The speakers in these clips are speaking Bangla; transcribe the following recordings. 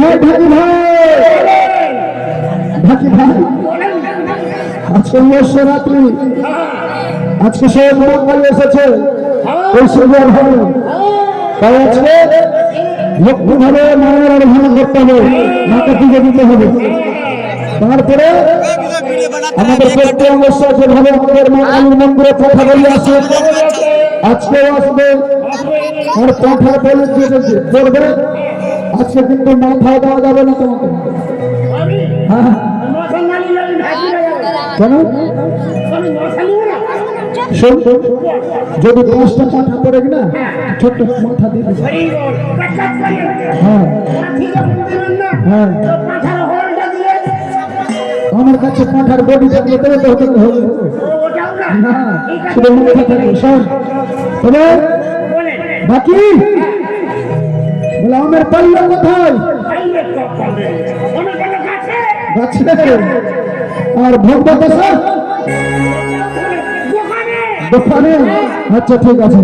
কোথায় ঢাকি ভাই? ঢাকি ভাই আজকে মহাশিবরাত্রি, আজকে সব মঙ্গল এসেছে ওই সুন্দর ভাবে, তাই আজকে লক্ষ্মী ভাবে মায়ের আরাধনা করতে হবে, মাকে পুজো দিতে হবে। তারপরে আমাদের প্রত্যেক অবস্থা যেভাবে আমাদের মা কালীর মন্দিরে কথা বলে আসে, আজকেও আসবে আর কথা বলে করবে। আজকে কিন্তু না খাওয়া দেওয়া যাবে না তোমাকে। হ্যাঁ কেন? যদি 5টা পাঠা করে না ছোট্ট মাথা দিয়ে দিবে। হ্যাঁ হ্যাঁ আমার কাছে পাঠার বডি থাকলে তবে তো হতে হবে না, শুধু মাথা থাকে। শোন তবে বাকি বলে আমার পাল্লা কোথায়? আর ভোগ বাতাসা দোকানে। আচ্ছা ঠিক আছে।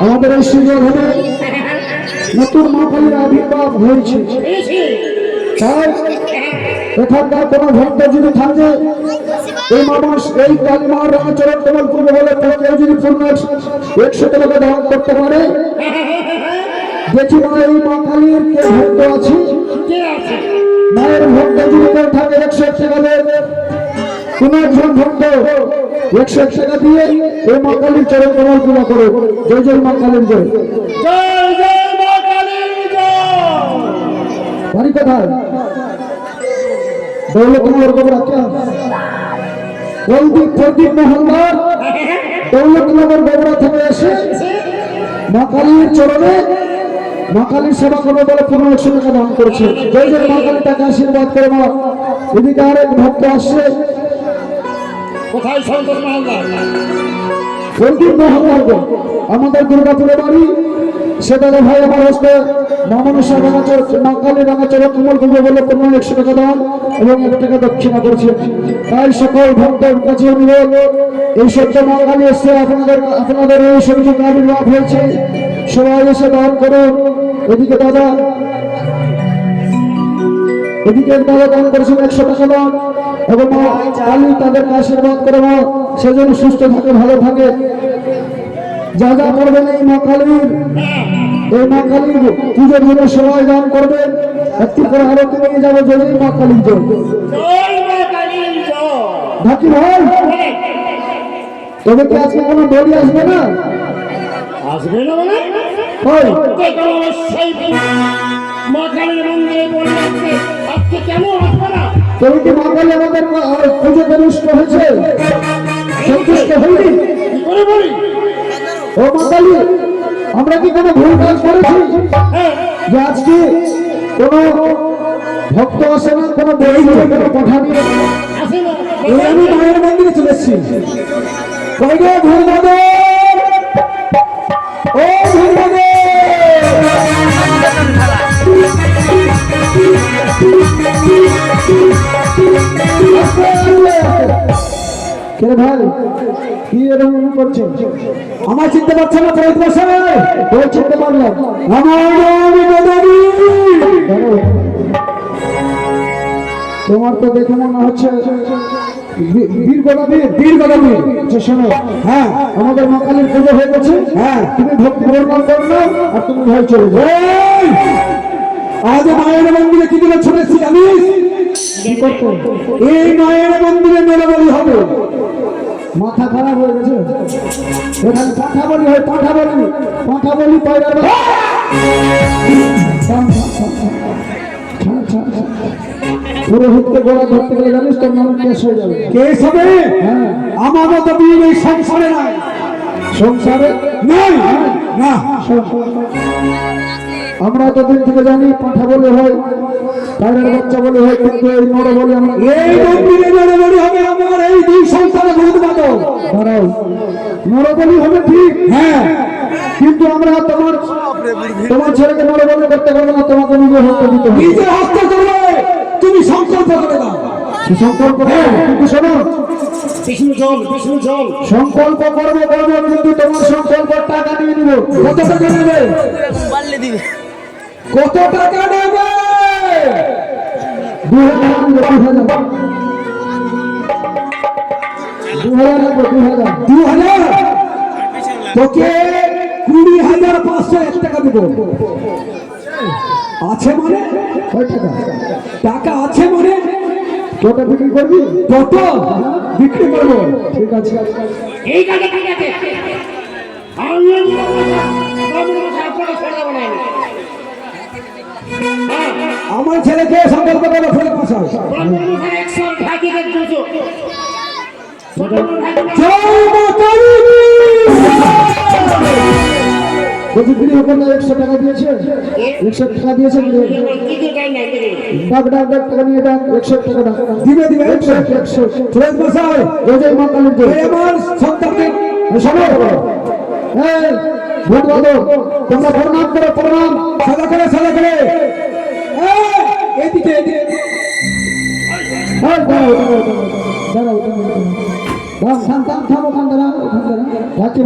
আমাদের এই সুন্দরভাবে নতুন মা কালীর আবির্ভাব হয়েছে, তাই এখানকার কোন ভক্ত যদি থাকে এই মানুষ এই কালী মার আচরণ কমল করবে বলে কেউ যদি পূর্ণ 100 টাকা দান করতে পারে। দেখি না এই মা কালীর কে ভক্ত আছে, মায়ের ভক্ত যদি কেউ থাকে 101 টাকা দেবে, কোন একজন ভক্ত 101 টাকা দিয়ে এই মা কালীর চরণ কমল পূজা করো। জয় জয় মা কালীর জয়, জয় জয় মা কালীর জয়। বাড়ি কোথায়? দৌলতনগর গোবরা। প্রদীপ মহলদার দৌলতনগর গোবরা থেকে এসে মা কালীর চরণে মা কালীর সেবা করবে বলে 1500 টাকা দান করেছে। জয় জয় মা কালী, তাকে আশীর্বাদ করে মা। এদিকে আরেক ভক্ত আসছে, কোথায়? শঙ্কর মহলদার, প্রদীপ মহলদার আমাদের দুর্গাপুরে বাড়ি, সেটা ভাই আমার হস্তে মা কালী রাঙাচর কমল পুজো বলে কোনো 100 টাকা দান এবং 1 টাকা দক্ষিণা করছে। তাই সকল ভক্তের কাছে অনুরোধ, এই সত্য মা কালী এসে আপনাদের এই সংযোগ আবির্ভাব হয়েছে, সবাই এসে দান করুন। এদিকে দাদা দান করেছেন 100 টাকা দান, এবং মা কালী তাদেরকে আশীর্বাদ করে মা সেজন্য সুস্থ থাকে, ভালো থাকে। যা যা করবেন এই মা কালীর পুজোর জন্য সবাই দান করবেন। একটি করে আরতি নিয়ে যাবো, জয় মা কালীর জয়। ঢাকি ভাই, তবে কি আজকে কোনো দড়ি আসবে না? আসবে না মানে তবে কি মা কালী আমাদের পুজোতে রুষ্ট হয়েছে, সন্তুষ্ট হয়নি? ও মা কালী, আমরা কি কোনো ভুল কাজ করেছি যে আজকে কোনো ভক্ত আসে না, কোনো বই কোনো পাঠানি? আমি মায়ের মন্দিরে চলে এসেছি। ভাই কি এরকম করছে? আমার চিনতে পারছে না? চিনতে পারলাম। তোমার তো দেখে মনে হচ্ছে শোনো, হ্যাঁ আমাদের মা কালীর পুজো হয়ে গেছে। হ্যাঁ, তুমি ভক্তি প্রণাম করো আর তুমি ভাই চলে যাও। আজ মায়ের মন্দিরে কি দিলে ছড়েছি জানিস? এই মায়ের মন্দিরে মেলাবলি হবে। মাথা খারাপ হয়ে গেছে, এখানে পাঠা বলি হয়, পাঠা বলি পায়রা পুরোহিতকে গোড়া ধরতে গেলে জানিস তোর নাম কেস হয়ে যাবে। কেস হবে? হ্যাঁ, আমার মতো বিয়ে এই সংসারে নাই, সংসারে নাই না। আমরা এতদিন থেকে জানি পাঠা বলে হয়, পায়রার বাচ্চা বলে হয়, কিন্তু এই নর বলে আমরা এই মন্দিরে নরবলি হবে। আমার এই দুই সংসারে ভূত বাদক দাঁড়াও, নরবলি হবে ঠিক, হ্যাঁ, কিন্তু আমরা তোমার ছেলেকে নরবলি করতে পারবো না, তোমাকে নিজে হস্ত দিতে হবে। নিজে হস্ত করবে, তুমি সংকল্প করে দাও। সংকল্প কিন্তু শোনো, সংকল্প করবো, কিন্তু তোমার সংকল্প টাকা নিয়ে নিব। কত টাকা নেবে? কত টাকা নেবে? 2000 তোকে 20,501 টাকা দেবো। আছে মানে টাকা আছে মানে টোটো বিক্রি করবি? টোটো বিক্রি করবো, ঠিক আছে। এই টাকা ঠিক আছে, আমার ছেলেকে সংকল্প করে ফেলে পাশাও। $100 টাকা দিয়েছে, 100 টাকা দিয়েছে, টাকা নিয়ে যান, 100 টাকা দিবে 100 মা কালীর আমার সন্তানকে ভূত বাদক তোমরা প্রণাম করো, প্রণাম সাদা করে এদিকে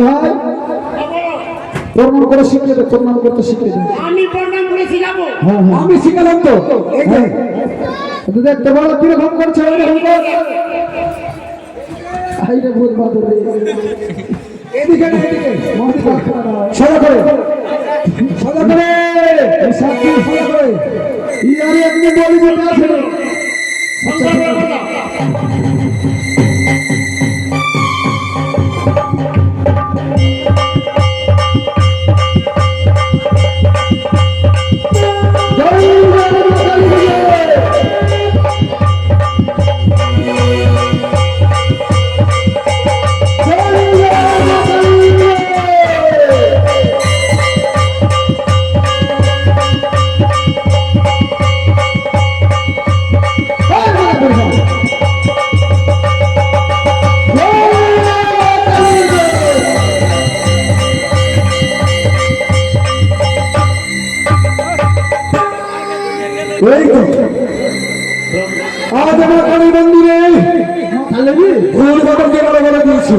ভাই প্রণাম করে শিখে দে, প্রণাম করতে শিখে দে। আমি প্রণাম করে শিখাবো। হ্যাঁ, আমি শিখালাম তো। দেখতে বলো কিরকম করছে। ভূত বাদক এদিকে সাদা করে ইয়ারে আপনি বলি বলতে আছে। এই তো আজ আমার কালী মন্দিরে ভুল বাদলকে বলে বলে দিয়েছি।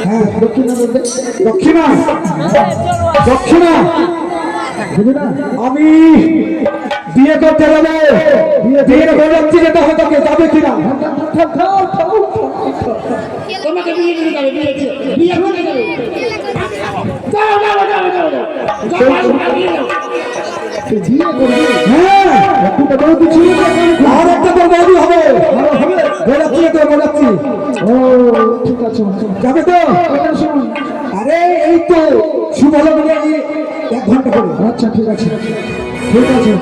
হ্যাঁ দক্ষিণা বলতে দক্ষিণা দক্ষিণা আমি বিয়ে করতে যাবো, বিয়ে বলাচ্ছি যেতে হবে, তোকে যাবে কিনা? তোমাকে বিয়ে দিতে যাবে, বিয়ে করতে যাবে। যাও যাও যাও যাও যাও বিয়ে দাও। হ্যাঁ আর একটা তোর বৌদি হবে, বলাচ্ছি তো বলাচ্ছি। ও ঠিক আছে, যাবে তো? আরে এই তো শুভ হলো বলে 1 ঘন্টা করে। আচ্ছা ঠিক আছে ঠিক আছে,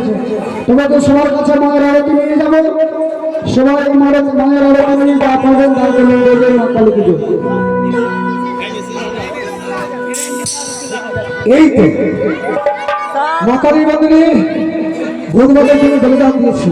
তোমাকে সবার কাছে মায়ের আরতি নিয়ে যাবো, সবাই মায়ের আরতি নিয়ে যা পাবেন তার জন্য মা কালী পুজো। এই তো মা কালী মন্দিরে ভোগ বাজার জন্য বলিদান দিয়েছি।